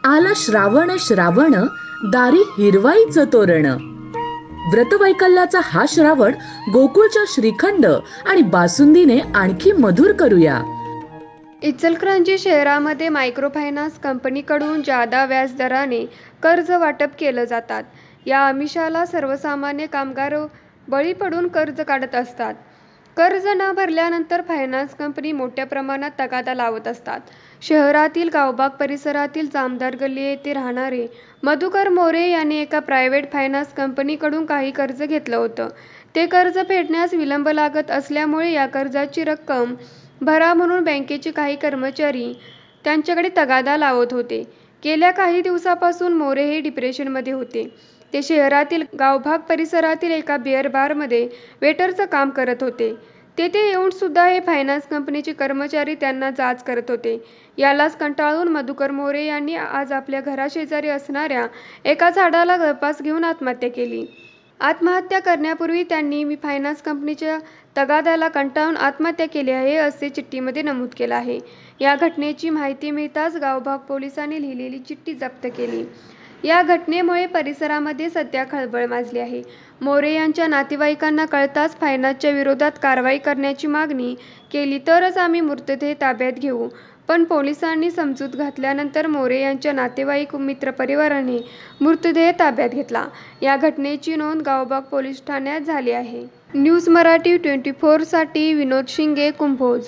आला श्रावण श्रावण, दारी हिरवाईचं तोरण. व्रतवैकल्याचा हा श्रावण गोकुळच्या श्रीखंड आणि बासुंदीने आणखी मधुर करूया. इचलकरंजी शहरामध्ये मायक्रो फायनान्स कंपनीकडून जादा व्याजदराने कर्ज वाटप केलं जातात. या आमिषाला सर्वसामान्य कामगार बळी पडून कर्ज काढत असतात. कर्ज न भरल्यानंतर फायनान्स कंपनी मोठ्या प्रमाणात तगादा लावत असतात. शहरातील गावबाग परिसरातील जामदार गल्ली येथे राहणारे मधुकर मोरे यांनी एका प्रायव्हेट फायनान्स कंपनीकडून काही कर्ज घेतलं होतं. ते कर्ज फेडण्यास विलंब लागत असल्यामुळे या कर्जाची रक्कम भरा म्हणून बँकेचे काही कर्मचारी त्यांच्याकडे तगादा लावत होते. गेल्या काही दिवसापासून मोरे हे डिप्रेशनमध्ये होते. ते शहरातील गावभाग परिसरातील एका बिअर बारमध्ये वेटरचं काम करत होते. तेथे येऊन सुद्धा हे फायनान्स कंपनीचे कर्मचारी त्यांना जाच करत होते. यालाच कंटाळून मधुकर मोरे यांनी आज आपल्या घराशेजारी असणाऱ्या एका झाडाला गळफास घेऊन आत्महत्या केली. आत्महत्या करण्यापूर्वी त्यांनी फायनान्स कंपनीच्या तगाद्याला कंटाळून आत्महत्या केली आहे, असे चिठ्ठीमध्ये नमूद केलं आहे. या घटनेची माहिती मिळताच गावभाग पोलिसांनी लिहिलेली चिठ्ठी जप्त केली. या घटनेमुळे परिसरामध्ये सध्या खळबळ माजली आहे. मोरे यांच्या नातेवाईकांना कळताच फायनान्सच्या विरोधात कारवाई करण्याची मागणी केली तरच आम्ही मृतदेह ताब्यात घेऊ, पण पोलिसांनी समजूत घातल्यानंतर मोरे यांच्या नातेवाईक मित्रपरिवाराने मृतदेह ताब्यात घेतला. या घटनेची नोंद गावबाग पोलीस ठाण्यात झाली आहे. न्यूज मराठी 24 साठी विनोद शिंगे, कुंभोज.